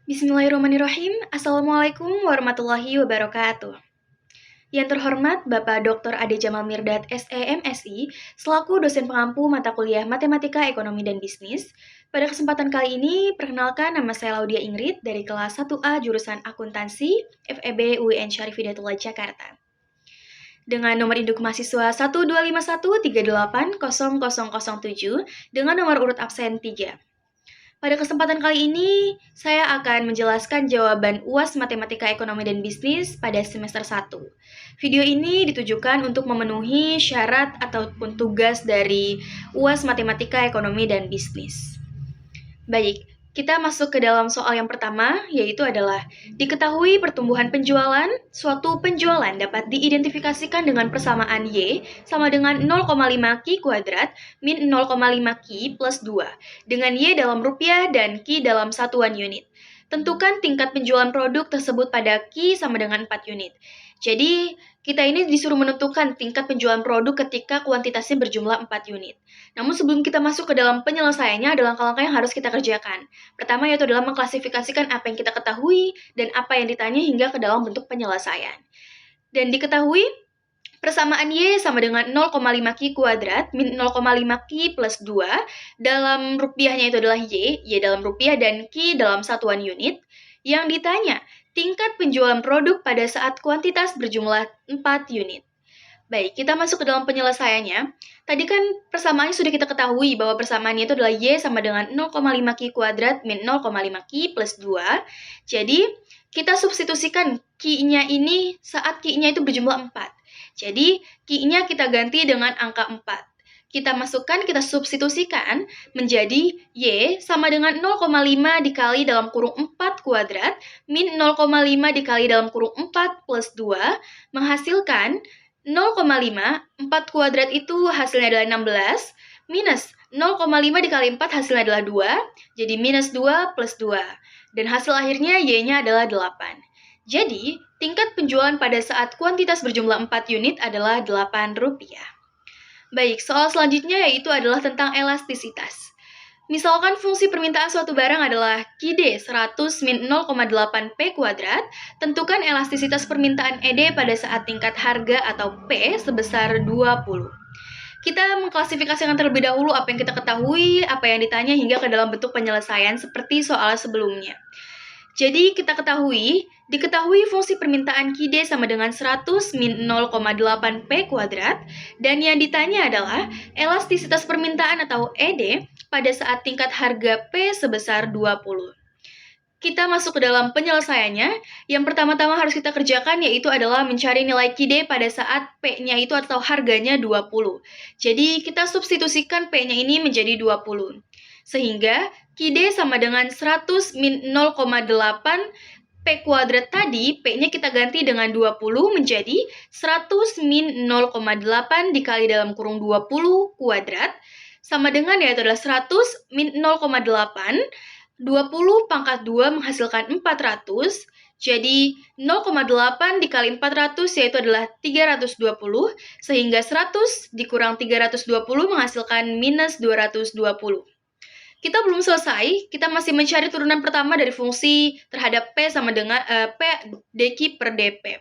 Bismillahirrahmanirrahim. Assalamualaikum warahmatullahi wabarakatuh. Yang terhormat Bapak Dr. Ade Jamal Mirdad, SEMSI, selaku dosen pengampu mata kuliah Matematika, Ekonomi, dan Bisnis. Pada kesempatan kali ini, perkenalkan nama saya Laudia Ingrid dari kelas 1A jurusan Akuntansi, FEB UIN Syarif Hidayatullah Jakarta. Dengan nomor induk mahasiswa 12513800007 dengan nomor urut absen 3. Pada kesempatan kali ini, saya akan menjelaskan jawaban UAS Matematika Ekonomi dan Bisnis pada semester 1. Video ini ditujukan untuk memenuhi syarat ataupun tugas dari UAS Matematika Ekonomi dan Bisnis. Baik, kita masuk ke dalam soal yang pertama, yaitu adalah diketahui pertumbuhan penjualan. Suatu penjualan dapat diidentifikasikan dengan persamaan Y sama dengan 0,5 Q kuadrat min 0,5 Q plus 2, dengan Y dalam rupiah dan Q dalam satuan unit. Tentukan tingkat penjualan produk tersebut pada Q sama dengan 4 unit. Jadi, kita ini disuruh menentukan tingkat penjualan produk ketika kuantitasnya berjumlah 4 unit. Namun sebelum kita masuk ke dalam penyelesaiannya, ada langkah-langkah yang harus kita kerjakan. Pertama yaitu adalah mengklasifikasikan apa yang kita ketahui dan apa yang ditanya hingga ke dalam bentuk penyelesaian. Dan diketahui persamaan Y sama dengan 0,5 Q kuadrat min 0,5 Q plus 2, dalam rupiahnya itu adalah Y dalam rupiah dan Q dalam satuan unit. Yang ditanya, tingkat penjualan produk pada saat kuantitas berjumlah 4 unit. Baik, kita masuk ke dalam penyelesaiannya. Tadi kan persamaannya sudah kita ketahui bahwa persamaannya itu adalah Y sama dengan 0,5 Q kuadrat min 0,5 Q plus 2. Jadi, kita substitusikan Q-nya ini saat Q-nya itu berjumlah 4. Jadi, Q-nya kita ganti dengan angka 4. Kita masukkan, kita substitusikan menjadi Y sama dengan 0,5 dikali dalam kurung 4 kuadrat min 0,5 dikali dalam kurung 4 plus 2 menghasilkan 0,5, 4 kuadrat itu hasilnya adalah 16, minus 0,5 dikali 4 hasilnya adalah 2, jadi minus 2 plus 2. Dan hasil akhirnya Y-nya adalah 8. Jadi, tingkat penjualan pada saat kuantitas berjumlah 4 unit adalah Rp8. Baik, soal selanjutnya yaitu adalah tentang elastisitas. Misalkan fungsi permintaan suatu barang adalah QD 100 min 0,8 P kuadrat, tentukan elastisitas permintaan ED pada saat tingkat harga atau P sebesar 20. Kita mengklasifikasikan terlebih dahulu apa yang kita ketahui, apa yang ditanya hingga ke dalam bentuk penyelesaian seperti soal sebelumnya. Jadi kita diketahui fungsi permintaan QD sama dengan 100 min 0,8 P kuadrat, dan yang ditanya adalah elastisitas permintaan atau ED pada saat tingkat harga P sebesar 20. Kita masuk ke dalam penyelesaiannya. Yang pertama-tama harus kita kerjakan yaitu adalah mencari nilai QD pada saat P-nya itu atau harganya 20. Jadi kita substitusikan P-nya ini menjadi 20. Sehingga QD sama dengan 100 min 0,8 P kuadrat tadi, P-nya kita ganti dengan 20 menjadi 100 min 0,8 dikali dalam kurung 20 kuadrat, sama dengan yaitu adalah 100 min 0,8, 20 pangkat 2 menghasilkan 400, jadi 0,8 dikali 400 yaitu adalah 320, sehingga 100 dikurang 320 menghasilkan minus 220. Kita belum selesai, kita masih mencari turunan pertama dari fungsi terhadap P sama dengan P dq per dp.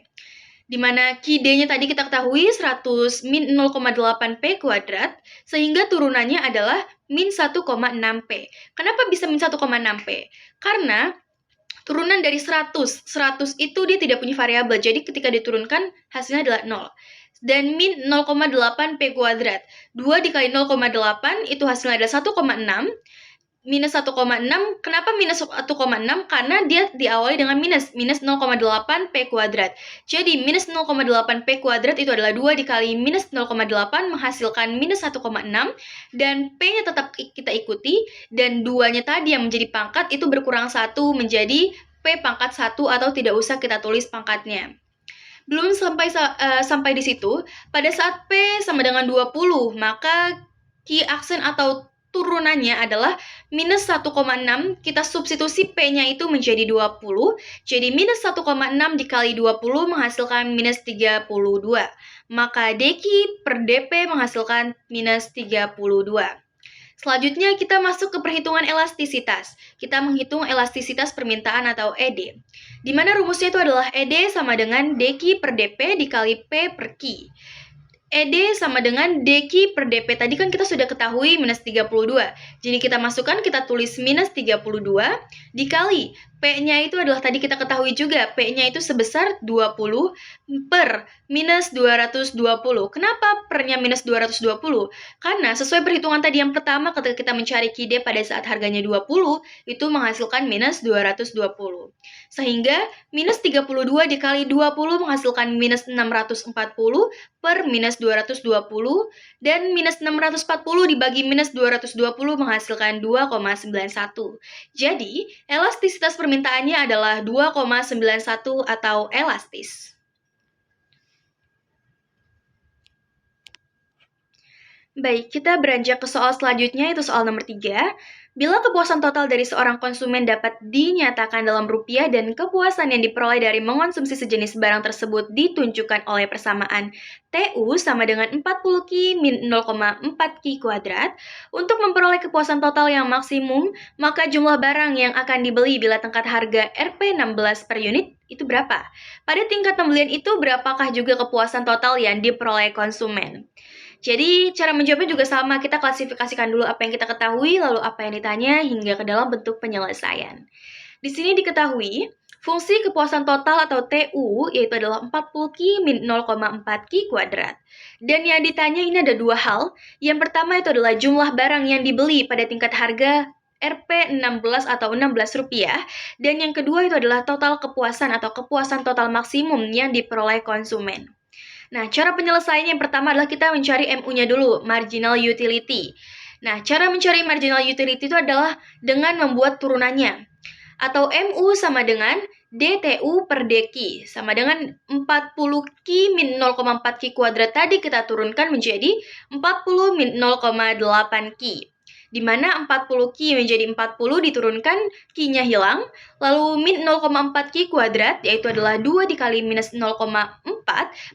Di mana QD-nya tadi kita ketahui 100 min 0,8 P kuadrat, sehingga turunannya adalah min 1,6 P. Kenapa bisa min 1,6 P? Karena turunan dari 100 itu dia tidak punya variabel, jadi ketika diturunkan hasilnya adalah 0. Dan min 0,8 P kuadrat, 2 dikali 0,8 itu hasilnya adalah 1,6, minus 1,6, kenapa minus 1,6? Karena dia diawali dengan minus 0,8 P kuadrat. Jadi minus 0,8 P kuadrat itu adalah 2 dikali minus 0,8 menghasilkan minus 1,6, dan P-nya tetap kita ikuti, dan 2-nya tadi yang menjadi pangkat itu berkurang 1 menjadi P pangkat 1 atau tidak usah kita tulis pangkatnya. Belum sampai di situ, pada saat P sama dengan 20, maka Q aksen atau turunannya adalah minus 1,6, kita substitusi P-nya itu menjadi 20, jadi minus 1,6 dikali 20 menghasilkan minus 32. Maka dq per dp menghasilkan minus 32. Selanjutnya kita masuk ke perhitungan elastisitas. Kita menghitung elastisitas permintaan atau ED. Di mana rumusnya itu adalah ED sama dengan DQ per DP dikali P per Q. ED sama dengan DQ per DP. Tadi kan kita sudah ketahui minus 32. Jadi kita masukkan, kita tulis minus 32 dikali P-nya itu adalah tadi kita ketahui juga. P-nya itu sebesar 20 per minus 220. Kenapa pernya minus 220? Karena sesuai perhitungan tadi yang pertama ketika kita mencari QD pada saat harganya 20, itu menghasilkan minus 220. Sehingga minus 32 dikali 20 menghasilkan minus 640 per minus 220 dan minus 640 dibagi minus 220 menghasilkan 2,91. Jadi, elastisitas permintaannya adalah 2,91 atau elastis. Baik, kita beranjak ke soal selanjutnya, itu soal nomor 3. Bila kepuasan total dari seorang konsumen dapat dinyatakan dalam rupiah dan kepuasan yang diperoleh dari mengonsumsi sejenis barang tersebut ditunjukkan oleh persamaan TU sama dengan 40 Q min 0,4 Q kuadrat, untuk memperoleh kepuasan total yang maksimum, maka jumlah barang yang akan dibeli bila tingkat harga Rp16 per unit itu berapa? Pada tingkat pembelian itu berapakah juga kepuasan total yang diperoleh konsumen? Jadi, cara menjawabnya juga sama. Kita klasifikasikan dulu apa yang kita ketahui, lalu apa yang ditanya, hingga ke dalam bentuk penyelesaian. Di sini diketahui, fungsi kepuasan total atau TU, yaitu adalah 40 Q min 0,4 Q kuadrat. Dan yang ditanya ini ada dua hal. Yang pertama itu adalah jumlah barang yang dibeli pada tingkat harga Rp16 atau Rp16, dan yang kedua itu adalah total kepuasan atau kepuasan total maksimum yang diperoleh konsumen. Nah, cara penyelesaiannya yang pertama adalah kita mencari MU-nya dulu, marginal utility. Nah, cara mencari marginal utility itu adalah dengan membuat turunannya. Atau MU sama dengan DTU per DQ, sama dengan 40 Q min 0,4 Q kuadrat tadi kita turunkan menjadi 40 min 0,8 Q. Di mana 40 Q menjadi 40 diturunkan, Q-nya hilang, lalu min 0,4 Q kuadrat, yaitu adalah 2 dikali minus 0,4,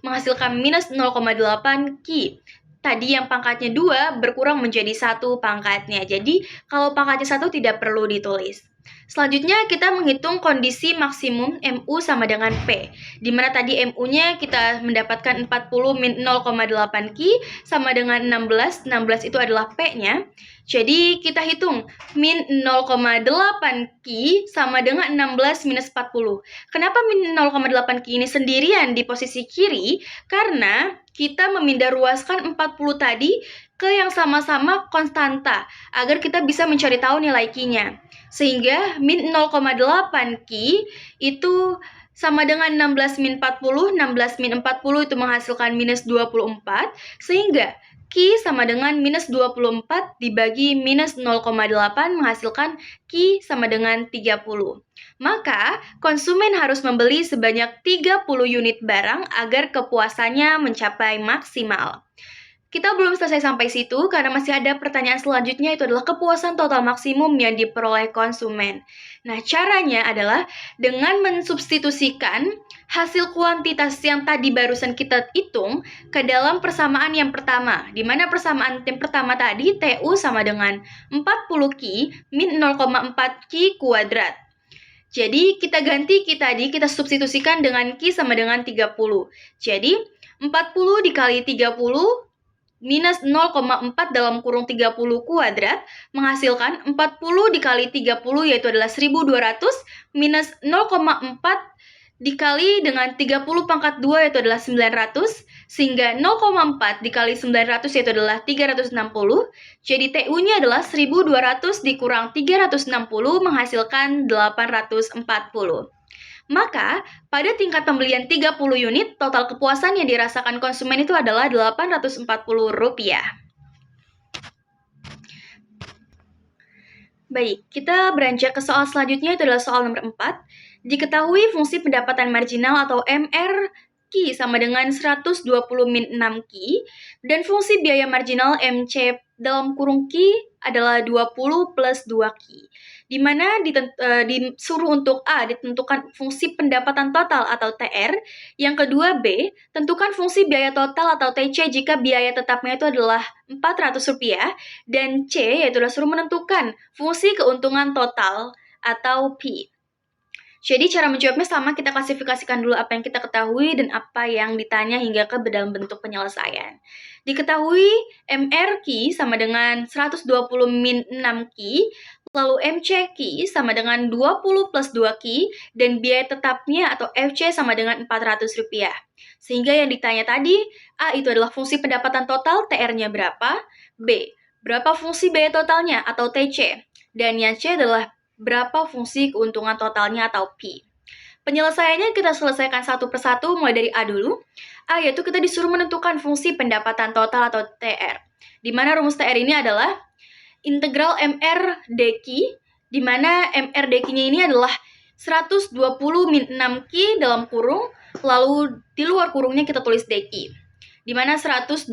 menghasilkan minus 0,8 Q. Tadi yang pangkatnya 2 berkurang menjadi 1 pangkatnya, jadi kalau pangkatnya 1 tidak perlu ditulis. Selanjutnya kita menghitung kondisi maksimum MU sama dengan P, di mana tadi MU-nya kita mendapatkan 40 min 0,8 Q sama dengan 16, 16 itu adalah P-nya. Jadi kita hitung min 0,8 Q sama dengan 16 minus 40. Kenapa min 0,8 Q ini sendirian di posisi kiri? Karena kita memindah ruaskan 40 tadi ke yang sama-sama konstanta, agar kita bisa mencari tahu nilai Q-nya. Sehingga min 0,8 Q itu sama dengan 16 min 40, 16 min 40 itu menghasilkan minus 24, sehingga Q sama dengan minus 24 dibagi minus 0,8 menghasilkan Q sama dengan 30. Maka, konsumen harus membeli sebanyak 30 unit barang agar kepuasannya mencapai maksimal. Kita belum selesai sampai situ karena masih ada pertanyaan selanjutnya, itu adalah kepuasan total maksimum yang diperoleh konsumen. Nah, caranya adalah dengan mensubstitusikan hasil kuantitas yang tadi barusan kita hitung ke dalam persamaan yang pertama, di mana persamaan yang pertama tadi TU sama dengan 40 Q min 0,4 Q kuadrat. Jadi, kita ganti Q tadi, kita substitusikan dengan Q sama dengan 30. Jadi, 40 dikali 30 minus 0,4 dalam kurung 30 kuadrat menghasilkan 40 dikali 30 yaitu adalah 1200 minus 0,4 dikali dengan 30 pangkat 2 yaitu adalah 900, sehingga 0,4 dikali 900 yaitu adalah 360. Jadi TU-nya adalah 1200 dikurang 360 menghasilkan 840. Maka, pada tingkat pembelian 30 unit, total kepuasan yang dirasakan konsumen itu adalah Rp840. Baik, kita beranjak ke soal selanjutnya, itu adalah soal nomor 4. Diketahui fungsi pendapatan marginal atau MR Q sama dengan 120 min 6 Q, dan fungsi biaya marginal MC dalam kurung Q adalah 20 plus 2Q. Di mana disuruh untuk A ditentukan fungsi pendapatan total atau TR, yang kedua B, tentukan fungsi biaya total atau TC jika biaya tetapnya itu adalah Rp400, dan C yaitu suruh menentukan fungsi keuntungan total atau P. Jadi cara menjawabnya sama, kita klasifikasikan dulu apa yang kita ketahui dan apa yang ditanya hingga ke dalam bentuk penyelesaian. Diketahui MRQ sama dengan 120 min 6Q, lalu MCQ sama dengan 20 plus 2Q, dan biaya tetapnya atau FC sama dengan Rp400. Sehingga yang ditanya tadi, A itu adalah fungsi pendapatan total, TR-nya berapa, B, berapa fungsi biaya totalnya atau TC, dan yang C adalah berapa fungsi keuntungan totalnya atau P. Penyelesaiannya kita selesaikan satu persatu mulai dari A dulu. A yaitu kita disuruh menentukan fungsi pendapatan total atau TR. Di mana rumus TR ini adalah integral MR dQ, di mana MR dQ-nya ini adalah 120 min 6Q dalam kurung, lalu di luar kurungnya kita tulis dQ. Di mana 120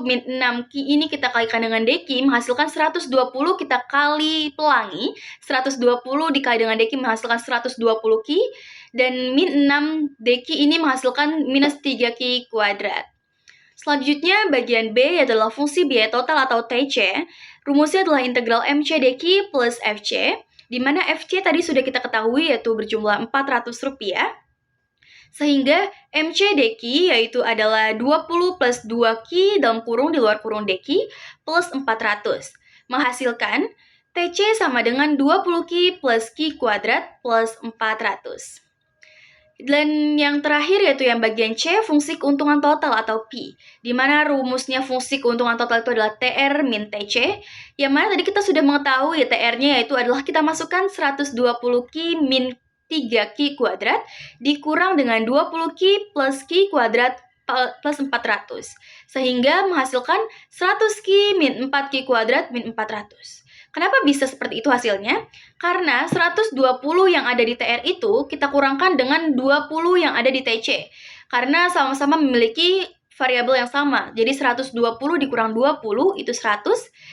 min 6Q ini kita kalikan dengan dQ menghasilkan 120 kita kali pelangi, 120 dikali dengan dQ menghasilkan 120Q, dan min 6 dQ ini menghasilkan minus 3Q kuadrat. Selanjutnya bagian B adalah fungsi biaya total atau TC. Rumusnya adalah integral MC dQ plus FC, di mana FC tadi sudah kita ketahui yaitu berjumlah Rp400. Sehingga MC dQ yaitu adalah 20 plus 2Q dalam kurung di luar kurung dQ plus 400. Menghasilkan TC sama dengan 20Q plus Q kuadrat plus 400. Dan yang terakhir yaitu yang bagian C, fungsi keuntungan total atau P. Di mana rumusnya fungsi keuntungan total itu adalah TR min TC. Yang mana tadi kita sudah mengetahui TR-nya yaitu adalah kita masukkan 120Q min 3Q kuadrat dikurang dengan 20Q plus Q kuadrat plus 400. Sehingga menghasilkan 100Q min 4Q kuadrat min 400. Kenapa bisa seperti itu hasilnya? Karena 120 yang ada di TR itu kita kurangkan dengan 20 yang ada di TC. Karena sama-sama memiliki variabel yang sama. Jadi 120 dikurang 20 itu 100.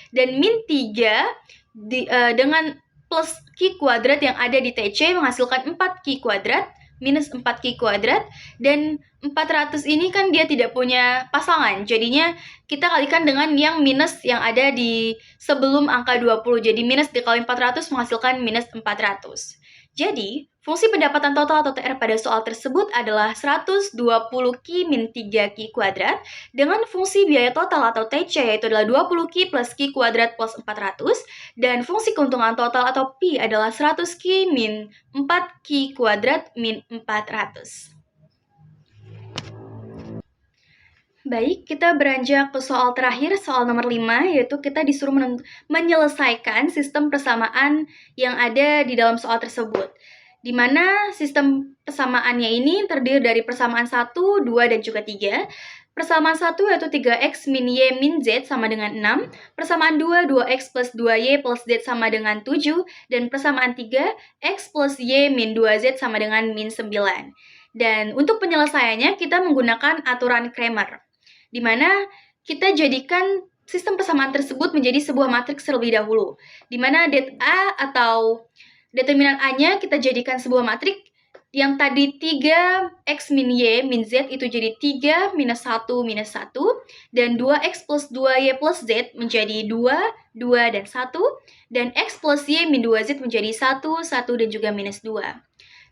Dan min 3 dengan plus Q kuadrat yang ada di TC menghasilkan 4Q kuadrat minus 4Q kuadrat, dan 400 ini kan dia tidak punya pasangan, jadinya kita kalikan dengan yang minus yang ada di sebelum angka 20, jadi minus dikali 400 menghasilkan minus 400. Jadi, fungsi pendapatan total atau TR pada soal tersebut adalah 120Q min 3Q kuadrat dengan fungsi biaya total atau TC yaitu adalah 20Q plus Q kuadrat plus 400, dan fungsi keuntungan total atau P adalah 100Q min 4Q kuadrat min 400. Baik, kita beranjak ke soal terakhir, soal nomor 5, yaitu kita disuruh menyelesaikan sistem persamaan yang ada di dalam soal tersebut. Di mana sistem persamaannya ini terdiri dari persamaan 1, 2, dan juga 3. Persamaan 1 yaitu 3x min y min z sama dengan 6. Persamaan 2, 2x plus 2y plus z sama dengan 7. Dan persamaan 3, x plus y min 2z sama dengan min 9. Dan untuk penyelesaiannya kita menggunakan aturan Cramer, di mana kita jadikan sistem persamaan tersebut menjadi sebuah matriks terlebih dahulu, di mana det A atau determinan A-nya kita jadikan sebuah matriks yang tadi 3x min y min z itu jadi 3 minus 1 minus 1, dan 2x plus 2y plus z menjadi 2, 2, dan 1, dan x plus y min 2z menjadi 1, 1, dan juga minus 2.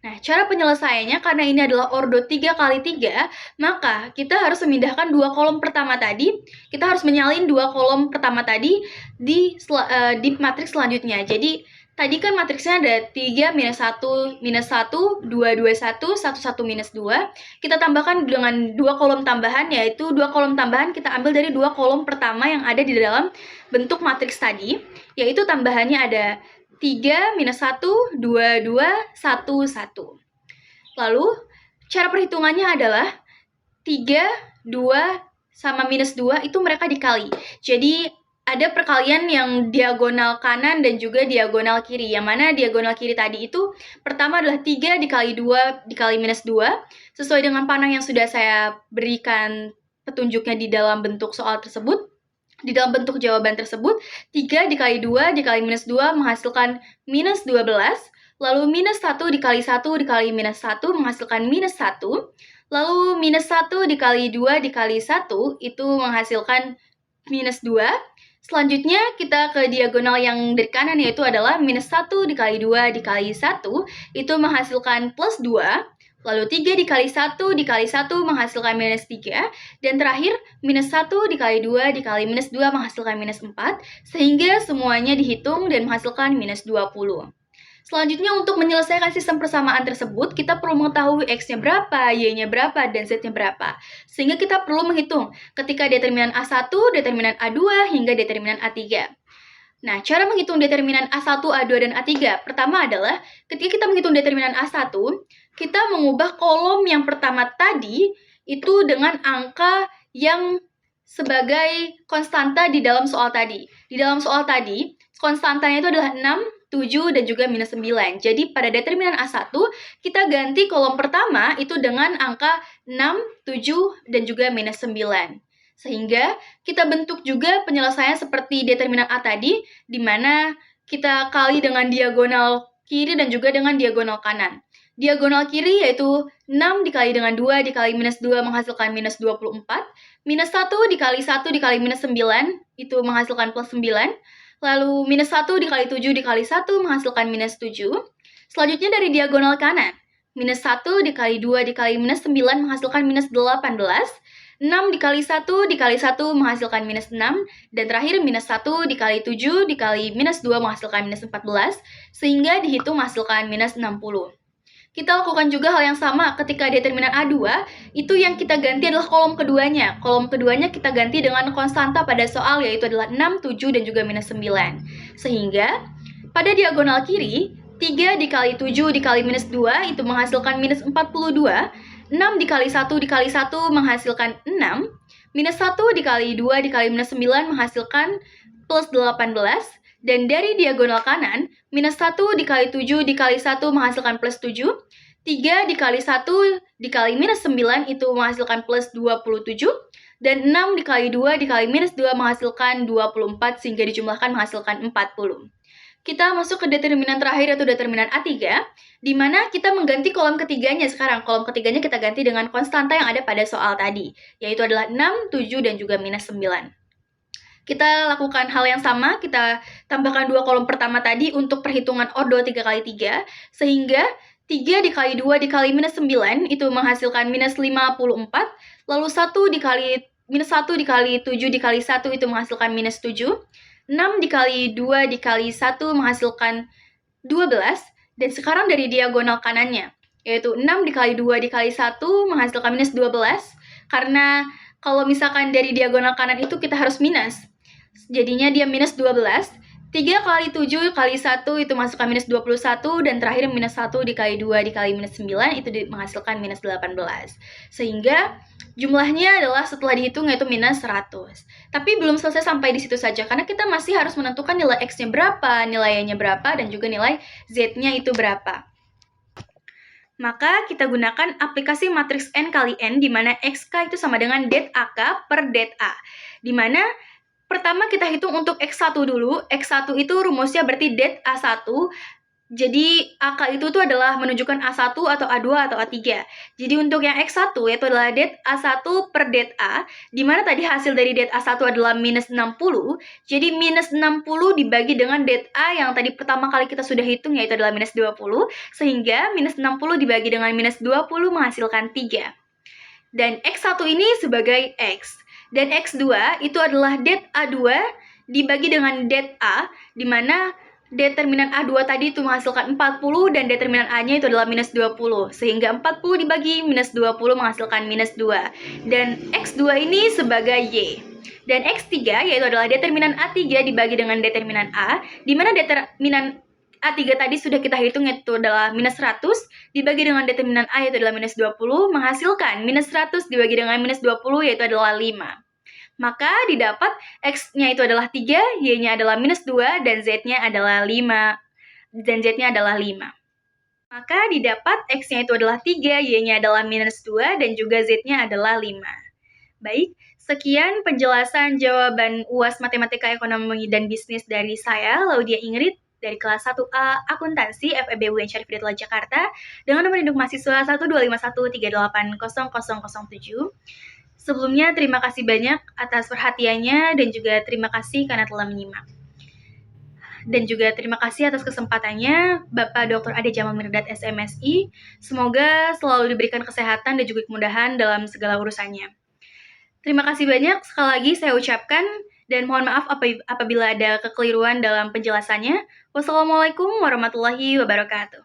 Nah, cara penyelesaiannya karena ini adalah ordo 3 kali 3, maka kita harus memindahkan dua kolom pertama tadi, kita harus menyalin dua kolom pertama tadi di matriks selanjutnya. Jadi, tadi kan matriksnya ada 3 minus 1 minus 1, 2, 2, 1, 1, 1 minus 2. Kita tambahkan dengan dua kolom tambahan, yaitu dua kolom tambahan kita ambil dari dua kolom pertama yang ada di dalam bentuk matriks tadi, yaitu tambahannya ada 3 minus 1, 2, 2, 1, 1. Lalu, cara perhitungannya adalah 3, 2, sama minus 2 itu mereka dikali. Jadi, ada perkalian yang diagonal kanan dan juga diagonal kiri. Yang mana diagonal kiri tadi itu pertama adalah 3 dikali 2 dikali minus 2. Sesuai dengan panah yang sudah saya berikan petunjuknya di dalam bentuk soal tersebut. Di dalam bentuk jawaban tersebut, 3 dikali 2 dikali minus 2 menghasilkan minus 12, lalu minus 1 dikali 1 dikali minus 1 menghasilkan minus 1, lalu minus 1 dikali 2 dikali 1 itu menghasilkan minus 2. Selanjutnya kita ke diagonal yang dari kanan, yaitu adalah minus 1 dikali 2 dikali 1 itu menghasilkan plus 2. Lalu 3 dikali 1 dikali 1 menghasilkan minus 3. Dan terakhir, minus 1 dikali 2 dikali minus 2 menghasilkan minus 4. Sehingga semuanya dihitung dan menghasilkan minus 20. Selanjutnya, untuk menyelesaikan sistem persamaan tersebut, kita perlu mengetahui X-nya berapa, Y-nya berapa, dan Z-nya berapa. Sehingga kita perlu menghitung ketika determinan A1, determinan A2, hingga determinan A3. Nah, cara menghitung determinan A1, A2, dan A3 pertama adalah ketika kita menghitung determinan A1, kita mengubah kolom yang pertama tadi itu dengan angka yang sebagai konstanta di dalam soal tadi. Di dalam soal tadi, konstantanya itu adalah 6, 7, dan juga minus 9. Jadi pada determinan A1, kita ganti kolom pertama itu dengan angka 6, 7, dan juga minus 9. Sehingga kita bentuk juga penyelesaian seperti determinan A tadi, di mana kita kali dengan diagonal kiri dan juga dengan diagonal kanan. Diagonal kiri yaitu 6 dikali dengan 2 dikali minus 2 menghasilkan minus 24. Minus 1 dikali 1 dikali minus 9 itu menghasilkan plus 9. Lalu minus 1 dikali 7 dikali 1 menghasilkan minus 7. Selanjutnya dari diagonal kanan. Minus 1 dikali 2 dikali minus 9 menghasilkan minus 18. 6 dikali 1 dikali 1 menghasilkan minus 6. Dan terakhir minus 1 dikali 7 dikali minus 2 menghasilkan minus 14. Sehingga dihitung menghasilkan minus 60. Kita lakukan juga hal yang sama ketika determinan A2, itu yang kita ganti adalah kolom keduanya. Kolom keduanya kita ganti dengan konstanta pada soal, yaitu adalah 6, 7, dan juga minus 9. Sehingga, pada diagonal kiri, 3 dikali 7 dikali minus 2 itu menghasilkan minus 42. 6 dikali 1 dikali 1 menghasilkan 6. Minus 1 dikali 2 dikali minus 9 menghasilkan plus 18. Dan dari diagonal kanan, minus 1 dikali 7 dikali 1 menghasilkan plus 7. 3 dikali 1 dikali minus 9 itu menghasilkan plus 27. Dan 6 dikali 2 dikali minus 2 menghasilkan 24, sehingga dijumlahkan menghasilkan 40. Kita masuk ke determinan terakhir, yaitu determinan A3, di mana kita mengganti kolom ketiganya sekarang. Kolom ketiganya kita ganti dengan konstanta yang ada pada soal tadi, yaitu adalah 6, 7, dan juga minus 9. Kita lakukan hal yang sama, kita tambahkan dua kolom pertama tadi untuk perhitungan ordo 3 kali 3, sehingga 3 dikali 2 dikali minus 9 itu menghasilkan minus 54, lalu 1 dikali minus 1 dikali 7 dikali 1 itu menghasilkan minus 7, 6 dikali 2 dikali 1 menghasilkan 12, dan sekarang dari diagonal kanannya, yaitu 6 dikali 2 dikali 1 menghasilkan minus 12, karena kalau misalkan dari diagonal kanan itu kita harus minus. Jadinya dia minus 12. 3 kali 7 kali 1 itu masukkan minus 21. Dan terakhir minus 1 dikali 2 dikali minus 9 itu menghasilkan minus 18. Sehingga jumlahnya adalah setelah dihitung yaitu minus 100. Tapi belum selesai sampai di situ saja, karena kita masih harus menentukan nilai X-nya berapa, nilai Y-nya berapa, dan juga nilai Z-nya itu berapa. Maka kita gunakan aplikasi matriks N kali N, di mana XK itu sama dengan det AK per det A. Di mana pertama kita hitung untuk X1 dulu. X1 itu rumusnya berarti det A1. Jadi AK itu tuh adalah menunjukkan A1 atau A2 atau A3. Jadi untuk yang X1 yaitu adalah det A1 per det A, di mana tadi hasil dari det A1 adalah minus 60. Jadi minus 60 dibagi dengan det A yang tadi pertama kali kita sudah hitung yaitu adalah minus 20. Sehingga minus 60 dibagi dengan minus 20 menghasilkan 3. Dan X1 ini sebagai X. Dan X2 itu adalah det A2 dibagi dengan det A, di mana determinan A2 tadi itu menghasilkan 40 dan determinan A-nya itu adalah minus 20. Sehingga 40 dibagi minus 20 menghasilkan minus 2. Dan X2 ini sebagai Y. Dan X3 yaitu adalah determinan A3 dibagi dengan determinan A, di mana determinan A3 tadi sudah kita hitung yaitu adalah minus 100 dibagi dengan determinan A yaitu adalah minus 20 menghasilkan minus 100 dibagi dengan minus 20 yaitu adalah 5. Maka didapat X-nya itu adalah 3, Y-nya adalah minus 2, dan Z-nya adalah 5. Maka didapat X-nya itu adalah 3, Y-nya adalah minus 2, dan juga Z-nya adalah 5. Baik, Sekian penjelasan jawaban UAS Matematika Ekonomi dan Bisnis dari saya, Laudia Ingrid, dari kelas 1A Akuntansi FEB UIN Syarif Hidayatullah Jakarta, dengan nomor induk mahasiswa 1251381380007. Sebelumnya, terima kasih banyak atas perhatiannya dan juga terima kasih karena telah menyimak. Dan juga terima kasih atas kesempatannya Bapak Dr. Ade Jamal Mirdad SMSI. Semoga selalu diberikan kesehatan dan juga kemudahan dalam segala urusannya. Terima kasih banyak sekali lagi saya ucapkan dan mohon maaf apabila ada kekeliruan dalam penjelasannya. Wassalamualaikum warahmatullahi wabarakatuh.